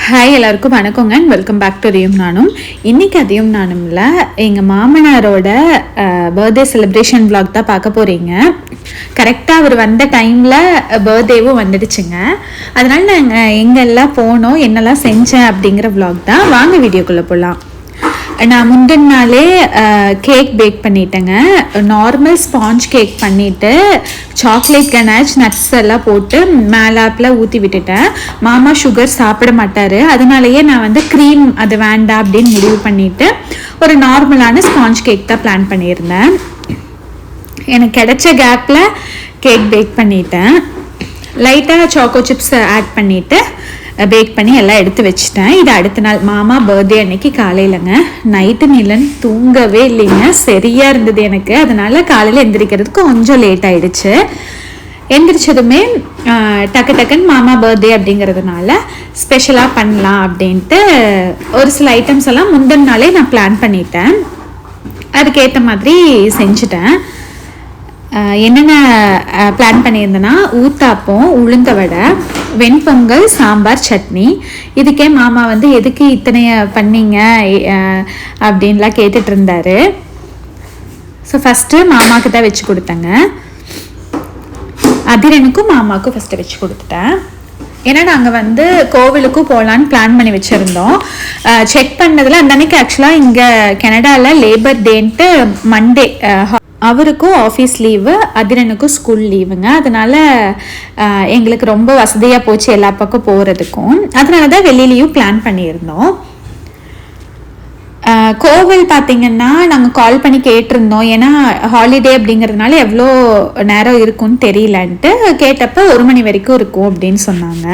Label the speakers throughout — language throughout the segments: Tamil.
Speaker 1: ஹாய் எல்லாருக்கும் வணக்கங்க அண்ட் வெல்கம் பேக் டு அதையும் நானும். இன்றைக்கி அதையும் நானும்ல எங்கள் மாமனாரோட பர்த்டே செலிப்ரேஷன் vlog தான் பார்க்க போகிறீங்க. கரெக்டாக அவர் வந்த டைமில் பர்த்டேவும் வந்துடுச்சுங்க. அதனால் நாங்கள் எங்கெல்லாம் போனோம் என்னெல்லாம் செஞ்சேன் அப்படிங்கிற vlog தான். வாங்க வீடியோக்குள்ளே போகலாம். நான் முந்தின நாளே கேக் பேக் பண்ணிட்டேங்க. நார்மல் ஸ்பாஞ்ச் கேக் பண்ணிவிட்டு சாக்லேட் கனாச் நட்ஸ் எல்லாம் போட்டு மேலாப்பில் ஊற்றி விட்டுட்டேன். மாமா சுகர் சாப்பிட மாட்டார், அதனாலேயே நான் க்ரீம் அது வேண்டாம் அப்படின்னு முடிவு பண்ணிவிட்டு ஒரு நார்மலான ஸ்பாஞ்ச் கேக் தான் பிளான் பண்ணியிருந்தேன். எனக்கு கிடைச்ச கேப்பில் கேக் பேக் பண்ணிட்டேன். லைட்டாக சாக்கோ சிப்ஸ் ஆட் பண்ணிவிட்டு பேக் பண்ணி எல்லாம் எடுத்து வச்சுட்டேன். இது அடுத்த நாள் மாமா பர்த்டே அன்னைக்கு காலையிலங்க. நைட்டு நிலன் தூங்கவே இல்லைங்க, சரியாக இருந்தது எனக்கு. அதனால் காலையில் எந்திரிக்கிறதுக்கு கொஞ்சம் லேட் ஆகிடுச்சு. எந்திரிச்சதுமே டக்கு டக்குன்னு மாமா பர்த்டே அப்படிங்கிறதுனால ஸ்பெஷலாக பண்ணலாம் அப்படின்ட்டு ஒரு சில ஐட்டம்ஸ் எல்லாம் முந்தின நாளே நான் பிளான் பண்ணிட்டேன். அதுக்கேற்ற மாதிரி செஞ்சுட்டேன். என்னென்ன பிளான் பண்ணியிருந்தேன்னா ஊத்தாப்பம், உளுந்த வடை, வெண்பொங்கல், சாம்பார், சட்னி. இதுக்கே மாமா எதுக்கு இத்தனைய பண்ணீங்க அப்படின்லாம் கேட்டுட்டு இருந்தாரு. ஸோ ஃபஸ்ட்டு மாமாவுக்கு தான் வச்சு கொடுத்தேங்க. அதிரனுக்கும் மாமாவுக்கும் ஃபஸ்ட்டு வச்சு கொடுத்துட்டேன். ஏன்னா நாங்கள் கோவிலுக்கும் போகலான்னு பிளான் பண்ணி வச்சுருந்தோம். செக் பண்ணதில் அந்த அன்னைக்கு ஆக்சுவலாக இங்கே கனடாவில் லேபர் டேன்ட்டு மண்டே அவருக்கும் ஆஃபீஸ் லீவு, அதிரனுக்கும் ஸ்கூல் லீவுங்க. அதனால் எங்களுக்கு ரொம்ப வசதியாக போச்சு எல்லா பக்கம் போகிறதுக்கும். அதனால தான் வெளியிலையும் பிளான் பண்ணியிருந்தோம். கோவில் பார்த்திங்கன்னா நாங்கள் கால் பண்ணி கேட்டிருந்தோம். ஏன்னா ஹாலிடே அப்படிங்கிறதுனால எவ்வளோ நேரம் இருக்குன்னு தெரியலன்ட்டு கேட்டப்போ 1 மணி வரைக்கும் இருக்கும் அப்படின்னு சொன்னாங்க.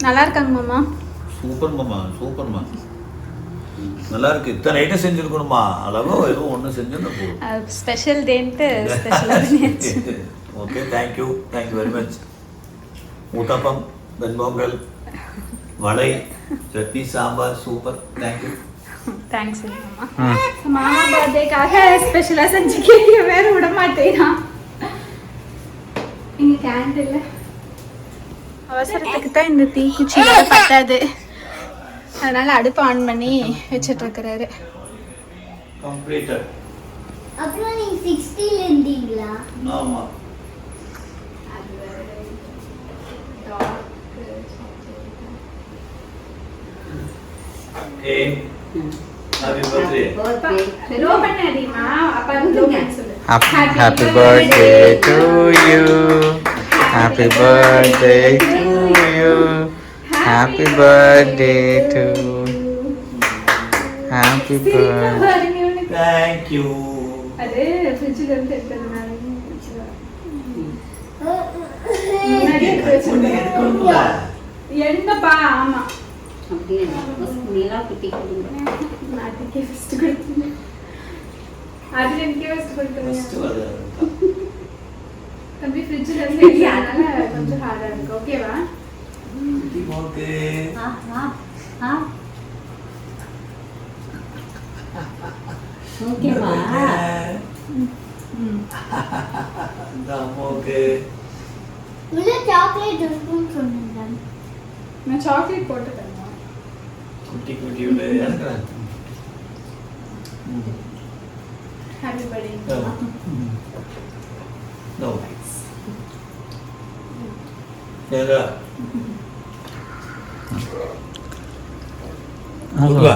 Speaker 2: நல்லா இருக்காங்க மாமா.
Speaker 3: சூப்பர் மாமா, சூப்பர்மா, நல்லா இருக்கு. இத்தனை ஐட்டம் செஞ்சிருக்கணுமா? அளவோ ஏதோ ஒன்று செஞ்சுன்னு போதும்.
Speaker 2: ஸ்பெஷல் டேன்ட்டு ஸ்பெஷலாக.
Speaker 3: Okay, thank you very much. Uttapam, ven pongal, vada, chutney, sambar, super. Thank you.
Speaker 2: Thanks மாமா. மாமா பர்த்டேக்காக ஸ்பெஷலாக செஞ்சு கேட்க வேற விட மாட்டேனா. இங்கே கேண்டில் அவசரத்துக்கு தான் இந்த தீக்குச்சி பத்தாது, அதனால அடுப்பு ஆன் பண்ணி வச்சிட்டு இருக்கிறாரு.
Speaker 3: கம்ப்ளீட்டட்.
Speaker 4: அப்புறம் நீங்க 60 ல இருந்தீங்களா?
Speaker 3: ஆமா. ஓகே. Happy birthday.
Speaker 2: லோ பண்ணாதீமா, அப்பா லோ பண்ண சொல்லு.
Speaker 5: Happy birthday to you. Happy birthday to you. Happy birthday to you. Happy birthday.
Speaker 3: Thank you.
Speaker 2: அது ஃப்ரிட்ஜ்ல இருந்து எடுத்ததுனால என்னப்பா. ஆமா
Speaker 4: அப்படியே நீலா குட்டி கொடுங்க.
Speaker 2: நாட்டுக்கே ஃபர்ஸ்ட் கொடுத்தேன். அதுல எனக்கே ஃபர்ஸ்ட் கொடுத்தேன். தம்பி ஃப்ரிட்ஜ்ல இருந்து எடுத்ததுனால கொஞ்சம் ஹார்டா இருக்கு. ஓகேவா?
Speaker 3: ஓகே.
Speaker 4: ஓகேவா?
Speaker 3: ஓகே.
Speaker 4: உள்ள சாக்லேட் இருக்குன்னு சொன்னீங்க.
Speaker 2: நான் சாக்லேட் போட்டு தரேன்.
Speaker 3: குட்டி குட்டி உள்ள எடுக்கறேன்.
Speaker 2: Happy birthday.
Speaker 3: நோ. ஏடா.
Speaker 5: ஆமா.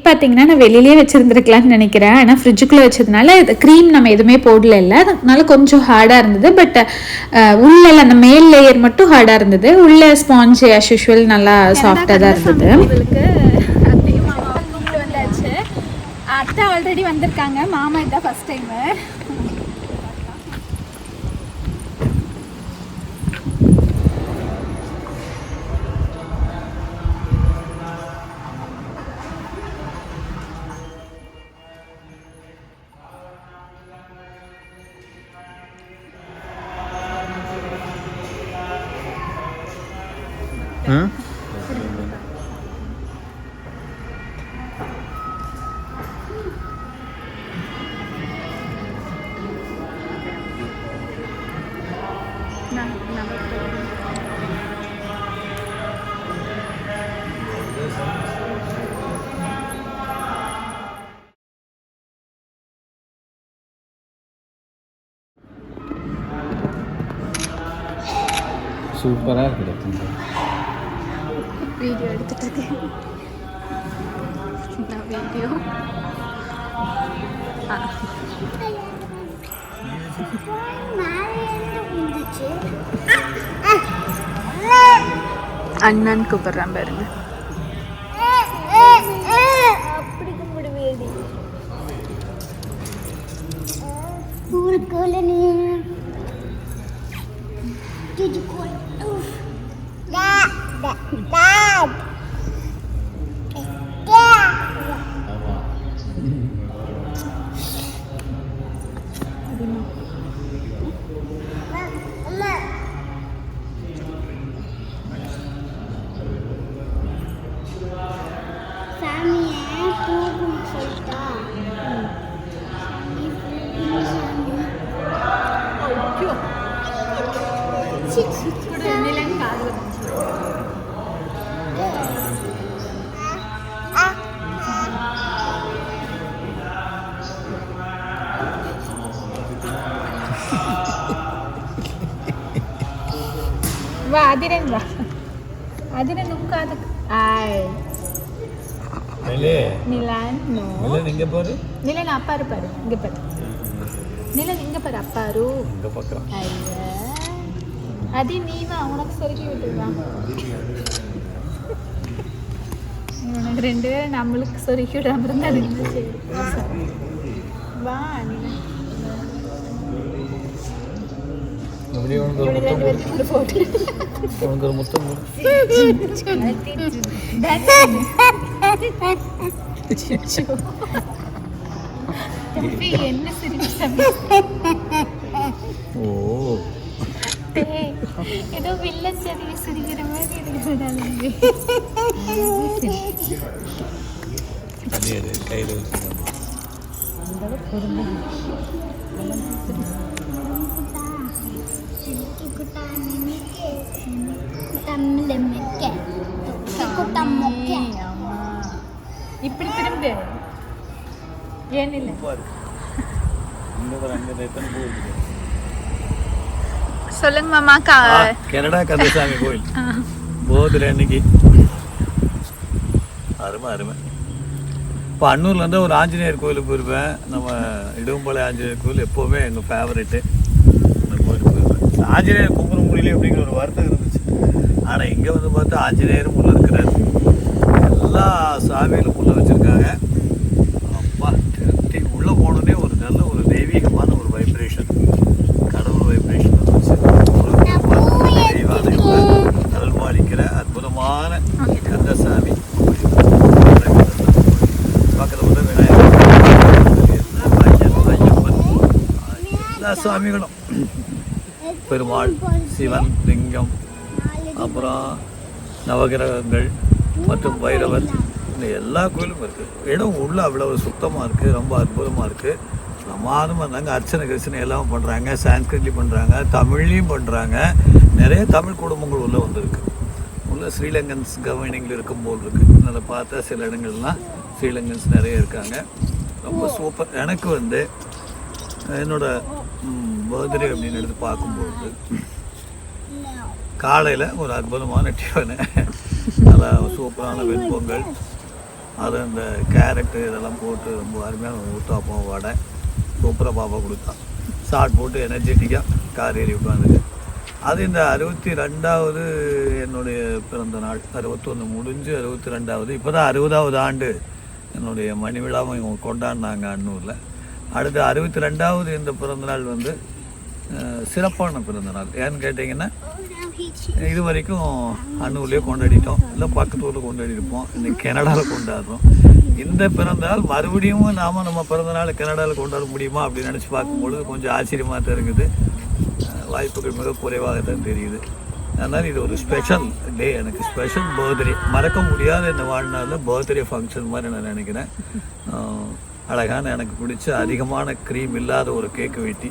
Speaker 1: பார்த்தீங்கன்னா நான் வெளியிலே வச்சுருந்துருக்கலான்னு நினைக்கிறேன். ஆனால் ஃப்ரிட்ஜுக்குள்ளே வச்சதுனால க்ரீம் நம்ம எதுவுமே போடல, அதனால கொஞ்சம் ஹார்டாக இருந்தது. பட் உள்ள அந்த மேல் லேயர் மட்டும் ஹார்டாக இருந்தது. உள்ள ஸ்பாஞ்ச் ஆஸ் யூஷுவல் நல்லா சாஃப்டாக தான் இருந்தது.
Speaker 2: அத்தை ஆல்ரெடி வந்திருக்காங்க, மாமா இதான் ஃபர்ஸ்ட் டைம்.
Speaker 5: சூப்பராக இருக்குது
Speaker 2: வீடியோ எடுத்துட்டு இருக்கேன். நான் வீடியோ அண்ணன் கூப்பிடுறான் பாருங்க.
Speaker 4: அப்படி கும்பிட வேடி ஊருக்குள்ள நீ சாமியை போகும் சொல்லிட்டா
Speaker 2: வா அதிரன் வா அதிரன் உட்காது ஆய் நிலன் நோ
Speaker 3: இங்கே பாரு
Speaker 2: நிலன் அப்பா இருப்பாரு இங்க பாரு நிலன் இங்க பாரு அப்பாரு
Speaker 3: இங்கே பார்க்குறான்.
Speaker 2: ஐயா அது நீமா உனக்கு சொருக்கி விட்டுருவான். உனக்கு 2 பேரும் நம்மளுக்கு சொருக்கி விடாம இருந்தா அது என்ன செய்யும்? வா நிலன்
Speaker 3: அப்படியே உனக்கு ஒரு முத்தம் கொடு.
Speaker 2: போட்டு
Speaker 3: உனக்கு ஒரு முத்தம் கொடு.
Speaker 2: என்ன சிரிப்பு
Speaker 3: ஓ
Speaker 2: ஏதோ வில்லன் சரி சிரிக்கிற மாதிரி இருக்குது.
Speaker 3: கையில் வச்சு
Speaker 2: இப்படி திரும்ப ஏன் இல்லை சொல்லுங்க மாமா.
Speaker 3: கனடா கந்தசாமி கோயில் போதில் அன்னைக்கு அருமை அருமை. இப்போ அன்னூர்லேருந்து ஒரு ஆஞ்சநேயர் கோயிலுக்கு போயிருப்பேன். நம்ம இடுவம்பாளையம் ஆஞ்சநேயர் கோயில் எப்போவுமே எங்கள் ஃபேவரெட்டு. அந்த கோயிலுக்கு போயிருப்பேன். ஆஞ்சநேயர் கும்பிட முடியல அப்படிங்கிற ஒரு வருத்தம் இருந்துச்சு. ஆனால் இங்கே வந்து பார்த்தா ஆஞ்சநேயரும் உள்ள இருக்கிறார். எல்லா சாமியிலும் உள்ள வச்சுருக்காங்க. அப்பா திருப்தி. உள்ளே போனோடனே ஒரு நல்ல ஒரு தெய்வீகமான ஒரு வைப்ரேஷன், கடவுள் வைப்ரேஷன் வந்துச்சு. அருள்பாலிக்கிற அற்புதமான கந்தசாமி பக்கத்தில் வந்து விநாயகர், ஐயப்பன், எல்லா சாமிகளும், பெருமாள், சிவன், லிங்கம், அப்புறம் நவகிரகங்கள் மற்றும் பைரவர், இந்த எல்லா கோயிலும் இருக்குது. இடம் உள்ள அவ்வளோ சுத்தமாக இருக்குது. ரொம்ப அற்புதமாக இருக்குது. பிரமாதமாக இருந்தாங்க. அர்ச்சனை கிருச்சனை எல்லாம் பண்ணுறாங்க. சான்ஸ்கிரிட்லேயும் பண்ணுறாங்க, தமிழ்லேயும் பண்ணுறாங்க. நிறைய தமிழ் குடும்பங்கள் உள்ளே வந்திருக்கு. உள்ள ஸ்ரீலங்கன்ஸ் கவர்னிங்கில் இருக்கும் போல் இருக்குது. அதை பார்த்தா சில இடங்கள்லாம் ஸ்ரீலங்கன்ஸ் நிறைய இருக்காங்க. ரொம்ப சூப்பர். எனக்கு வந்து என்னோடய பர்த்டே அப்படின்னு எடுத்து பார்க்கும்போது காலையில் ஒரு அற்புதமான டிஃபனு, நல்லா சூப்பரான வெண்பொங்கல், அது அந்த கேரட்டு இதெல்லாம் போட்டு ரொம்ப அருமையான ஊத்தாப்பம், வடை சூப்பராக பாப்பா கொடுத்தா. சாட் போட்டு எனர்ஜெட்டிக்காக கார் ஏறி உட்காந்துட்டு. அது இந்த 62வது என்னுடைய பிறந்த நாள். 61 முடிஞ்சு 62வது. இப்போ தான் 60வது ஆண்டு என்னுடைய மணி விழாவை இவங்க கொண்டாடினாங்க அன்னூரில். அடுத்து 62வது இந்த பிறந்தநாள் வந்து சிறப்பான பிறந்தநாள். ஏன்னு கேட்டிங்கன்னா, இது வரைக்கும் அன்னூர்லேயே கொண்டாடிட்டோம், இல்லை பக்கத்து ஊரில் கொண்டாடிருப்போம், இன்னைக்கு கனடாவில் கொண்டாடுறோம். இந்த பிறந்தநாள் மறுபடியும் நாம் நம்ம பிறந்தநாள் கனடாவில் கொண்டாட முடியுமா அப்படின்னு நினச்சி பார்க்கும்பொழுது கொஞ்சம் ஆச்சரியமாக தான் இருக்குது. வாய்ப்புகள் மிக குறைவாக தான் தெரியுது. அதனால் இது ஒரு ஸ்பெஷல் டே, எனக்கு ஸ்பெஷல் பர்த்டே. மறக்க முடியாத இந்த வாழ்நாளில் பர்த்டே ஃபங்க்ஷன் மாதிரி நான் நினைக்கிறேன். அழகான எனக்கு பிடிச்ச அதிகமான க்ரீம் இல்லாத ஒரு கேக்கு வெட்டி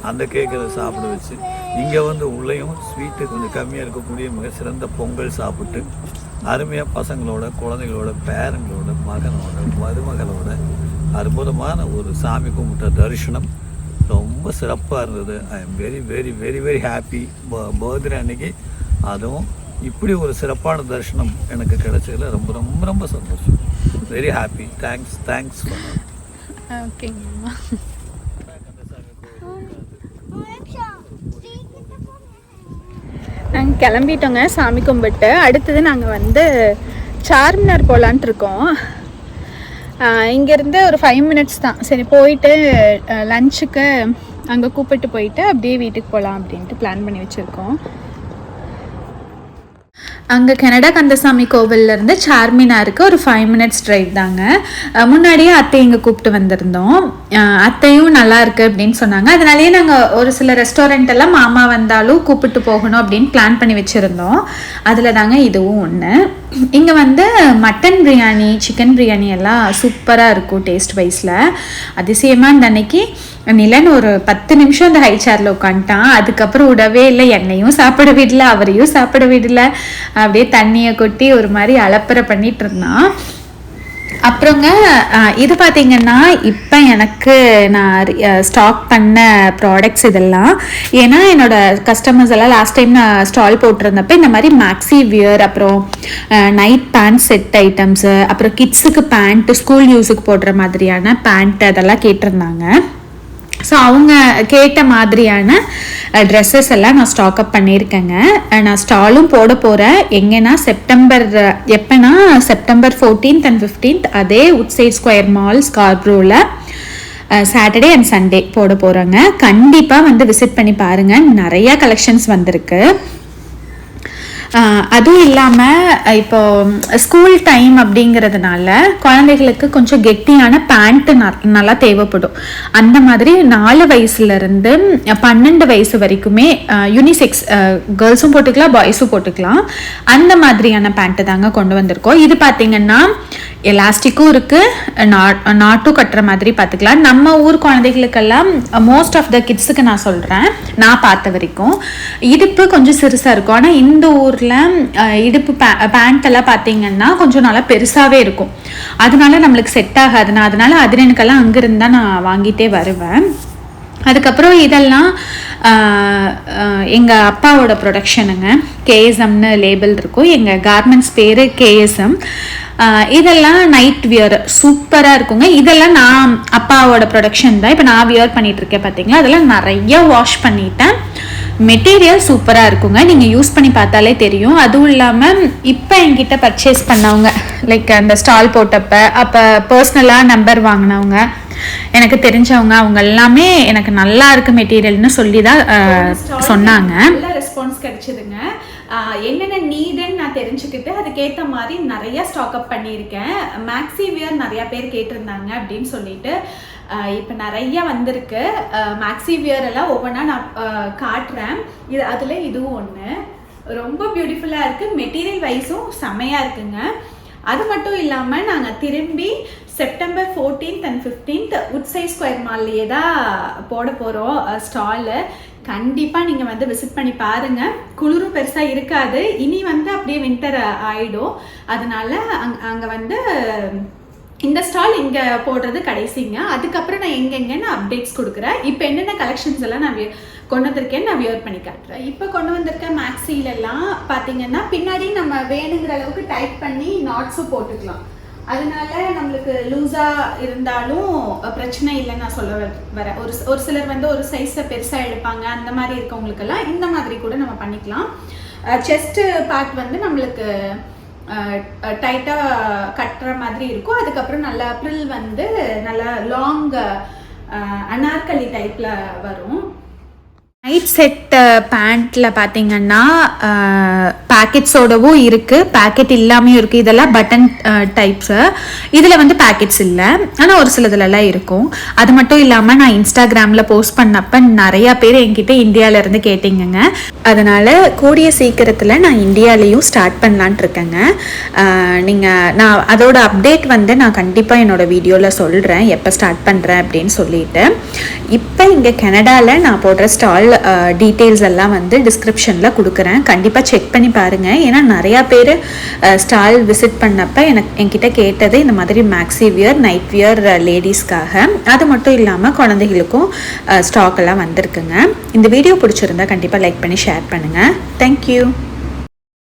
Speaker 3: அந்த கேக்கை சாப்பிட வச்சு, இங்கே வந்து உள்ளேயும் ஸ்வீட்டு கொஞ்சம் கம்மியாக இருக்கக்கூடிய மிக சிறந்த பொங்கல் சாப்பிட்டு அருமையாக பசங்களோட, குழந்தைகளோட, பேரங்களோட, மகனோட, மருமகளோட அற்புதமான ஒரு சாமி கும்பிட்ட தரிசனம் ரொம்ப சிறப்பாக இருந்தது. I am very very very very happy. Birthday அன்னைக்கு அதுவும் இப்படி ஒரு சிறப்பான தரிசனம் எனக்கு கிடைச்சதில் ரொம்ப ரொம்ப ரொம்ப சந்தோஷம். Very happy. தேங்க்ஸ்
Speaker 2: ஓகேங்கம்மா. நாங்கள் கிளம்பிட்டோங்க சாமி கும்பிட்டு. அடுத்தது நாங்கள் வந்து சார்மினார் போகலான்ட்டு இருக்கோம். இங்கேருந்து ஒரு 5 minutes தான். சரி போயிட்டு லஞ்சுக்கு அங்கே கூப்பிட்டு போயிட்டு அப்படியே வீட்டுக்கு போகலாம் அப்படின்ட்டு பிளான் பண்ணி வச்சுருக்கோம்.
Speaker 1: அங்கே கனடா கந்தசாமி கோவில்லேருந்து சார்மினாருக்கு ஒரு 5 minutes ட்ரைவ் தாங்க. முன்னாடியே அத்தை இங்கே கூப்பிட்டு வந்திருந்தோம். அத்தையும் நல்லா இருக்குது அப்படின்னு சொன்னாங்க. அதனாலேயே நாங்கள் ஒரு சில ரெஸ்டாரண்ட் எல்லாம் மாமா வந்தாலும் கூப்பிட்டு போகணும் அப்படின்னு பிளான் பண்ணி வச்சுருந்தோம். அதில் தாங்க இதுவும் ஒன்று. இங்கே வந்து மட்டன் பிரியாணி, சிக்கன் பிரியாணி எல்லாம் சூப்பராக இருக்கும் டேஸ்ட் வைஸில். அதிசயமாக இந்த அன்னைக்கு நிலன் ஒரு 10 நிமிஷம் அந்த ஹை சேரில் உட்காந்துட்டான். அதுக்கப்புறம் விடவே இல்லை, என்னையும் சாப்பிட விடல, அவரையும் சாப்பிட விடல. அப்படியே தண்ணியை கொட்டி ஒரு மாதிரி அலப்பறை பண்ணிட்டு இருந்தான். அப்புறங்க இது பார்த்தீங்கன்னா இப்போ எனக்கு நான் ஸ்டாக் பண்ண ப்ராடக்ட்ஸ் இதெல்லாம். ஏன்னா என்னோட கஸ்டமர்ஸ் எல்லாம் லாஸ்ட் டைம் நான் ஸ்டால் போட்டிருந்தப்போ இந்த மாதிரி மேக்ஸி வியர், அப்புறம் நைட் பேண்ட் செட் ஐட்டம்ஸு, அப்புறம் கிட்ஸுக்கு பேண்ட்டு, ஸ்கூல் யூஸுக்கு போடுற மாதிரியான பேண்ட் அதெல்லாம் கேட்டிருந்தாங்க. ஸோ அவங்க கேட்ட மாதிரியான ட்ரெஸ்ஸஸ் எல்லாம் நான் ஸ்டாக்அப் பண்ணியிருக்கேங்க. நான் ஸ்டாலும் போட போகிறேன். எங்கன்னா எப்போனா செப்டம்பர் 14th and 15th அதே உட்சைட் ஸ்கொயர் மால் ஸ்கார்ப்ரோவில் சாட்டர்டே அண்ட் சண்டே போட போகிறேங்க. கண்டிப்பாக வந்து விசிட் பண்ணி பாருங்கள். நிறையா கலெக்ஷன்ஸ் வந்திருக்கு. அதுவும் இல்லாமல் இப்போ ஸ்கூல் டைம் அப்படிங்கிறதுனால குழந்தைகளுக்கு கொஞ்சம் கெட்டியான பேண்ட்டு நல்லா தேவைப்படும். அந்த மாதிரி 4 வயசுலேருந்து 12 வயசு வரைக்குமே யூனிசெக்ஸ், கேர்ள்ஸும் போட்டுக்கலாம், பாய்ஸும் போட்டுக்கலாம். அந்த மாதிரியான பேண்ட்டு தாங்க கொண்டு வந்திருக்கோம். இது பார்த்திங்கன்னா எலாஸ்டிக்கும் இருக்குது, நாட்டும் கட்டுற மாதிரி பார்த்துக்கலாம். நம்ம ஊர் குழந்தைகளுக்கெல்லாம் மோஸ்ட் ஆஃப் த கிட்ஸுக்கு நான் சொல்கிறேன், நான் பார்த்த வரைக்கும் இடுப்பு கொஞ்சம் சிறுசாக இருக்கும். ஆனால் இந்த ஊரில் இடுப்பு பேண்ட் எல்லாம் பார்த்தீங்கன்னா கொஞ்சம் நல்லா பெருசாகவே இருக்கும். அதனால நம்மளுக்கு செட் ஆகாது. நான் அதனால அதிரனுக்கெல்லாம் அங்கிருந்து தான் நான் வாங்கிட்டே வருவேன். அதுக்கப்புறம் இதெல்லாம் எங்கள் அப்பாவோட ப்ரொடக்ஷனுங்க. கேஎஸ்எம்னு லேபிள் இருக்கும். எங்கள் கார்மெண்ட்ஸ் பேர் கேஎஸ்எம். இதெல்லாம் நைட் வியர் சூப்பராக இருக்குங்க. இதெல்லாம் நான் அப்பாவோட ப்ரொடக்ஷன் தான். இப்போ நான் வியர் பண்ணிகிட்டு இருக்கேன் பார்த்தீங்களா. அதெல்லாம் நிறைய வாஷ் பண்ணிட்டேன். மெட்டீரியல் சூப்பராக இருக்குங்க. நீங்கள் யூஸ் பண்ணி பார்த்தாலே தெரியும். அதுவும் இல்லாமல் இப்போ என்கிட்ட பர்ச்சேஸ் பண்ணவங்க, லைக் அந்த ஸ்டால் போட்டப்போ அப்போ பர்சனலாக நம்பர் வாங்கினவங்க, எனக்கு தெரிஞ்சவங்க, அவங்க எல்லாமே எனக்கு நல்லா இருக்கு மெட்டீரியல்னு சொல்லி தான் சொன்னாங்க.
Speaker 2: நல்ல ரெஸ்பான்ஸ் கிடைச்சதுங்க. என்னென்ன நீடுன்னு நான் தெரிஞ்சுக்கிட்டு அதுக்கேற்ற மாதிரி நிறைய ஸ்டாக்அப் பண்ணியிருக்கேன். மேக்ஸி வியர் நிறையா பேர் கேட்டிருந்தாங்க அப்படின்னு சொல்லிட்டு இப்போ நிறைய வந்திருக்கு. மேக்ஸி வியர் எல்லாம் ஒவ்வொன்றா நான் காட்டுறேன். அதில் இதுவும் ஒன்று ரொம்ப பியூட்டிஃபுல்லாக இருக்குது. மெட்டீரியல் வைஸும் செம்மையாக இருக்குங்க. அது மட்டும் இல்லாமல் நாங்கள் திரும்பி September 14th and 15th Woodside Square மால்லையே தான் போட போகிறோம் ஸ்டாலு. கண்டிப்பாக நீங்கள் வந்து விசிட் பண்ணி பாருங்கள். குளிரும் பெருசாக இருக்காது. இனி வந்து அப்படியே வின்டர் ஆகிடும். அதனால அங்கே வந்து இந்த ஸ்டால் இங்கே போடுறது கடைசிங்க. அதுக்கப்புறம் நான் எங்கெங்கன்னு அப்டேட்ஸ் கொடுக்குறேன். இப்போ என்னென்ன கலெக்ஷன்ஸ் எல்லாம் நான் கொண்டு வந்திருக்கேன் நான் வியர் பண்ணி காட்டுறேன். இப்போ கொண்டு வந்திருக்க மேக்ஸிலெல்லாம் பார்த்தீங்கன்னா பின்னாடி நம்ம வேணுங்கிற அளவுக்கு டைட் பண்ணி நாட்ஸும் போட்டுக்கலாம். அதனால நம்மளுக்கு லூஸாக இருந்தாலும் பிரச்சனை இல்லைன்னு நான் சொல்ல வரேன். ஒரு சிலர் வந்து ஒரு சைஸை பெருசாக எடுப்பாங்க. அந்த மாதிரி இருக்கவங்களுக்கெல்லாம் இந்த மாதிரி கூட நம்ம பண்ணிக்கலாம். செஸ்ட்டு பார்ட் வந்து நம்மளுக்கு டைட்டாக கட்டுற மாதிரி இருக்கும். அதுக்கப்புறம் நல்லா ப்ரில் வந்து நல்லா லாங் அனார்கலி டைப்பில் வரும்.
Speaker 1: நைட் செட் பேண்ட்டில் பார்த்தீங்கன்னா பேக்கெட்ஸோடவும் இருக்குது, பேக்கெட் இல்லாமையும் இருக்குது. இதெல்லாம் பட்டன் டைப்ஸு. இதில் வந்து பேக்கெட்ஸ் இல்லை, ஆனால் ஒரு சிலதுலலாம் இருக்கும். அது மட்டும் இல்லாமல் நான் இன்ஸ்டாகிராமில் போஸ்ட் பண்ணப்போ நிறையா பேர் என்கிட்ட இந்தியாவிலேருந்து கேட்டிங்கங்க. அதனால் கூடிய சீக்கிரத்தில் நான் இந்தியாவிலையும் ஸ்டார்ட் பண்ணலான்ட்டு இருக்கேங்க. நான் அதோட அப்டேட் வந்து நான் கண்டிப்பாக என்னோடய வீடியோவில் சொல்கிறேன் எப்போ ஸ்டார்ட் பண்ணுறேன் அப்படின்னு சொல்லிட்டு. இப்போ இங்கே கனடாவில் நான் போடுற ஸ்டால் டீட்டெயில்ஸ் எல்லாம் வந்து டிஸ்கிரிப்ஷனில் கொடுக்குறேன். கண்டிப்பாக செக் பண்ணி பாருங்கள். ஏன்னா நிறையா பேர் ஸ்டால் விசிட் பண்ணப்போ என்கிட்ட கேட்டது இந்த மாதிரி மேக்ஸி வியர், நைட் வியர் லேடிஸ்க்காக. அது மட்டும் இல்லாமல் குழந்தைகளுக்கும் ஸ்டாக் எல்லாம் வந்திருக்குங்க. இந்த வீடியோ பிடிச்சிருந்தா கண்டிப்பாக லைக் பண்ணி ஷேர் பண்ணுங்கள். தேங்க்யூ.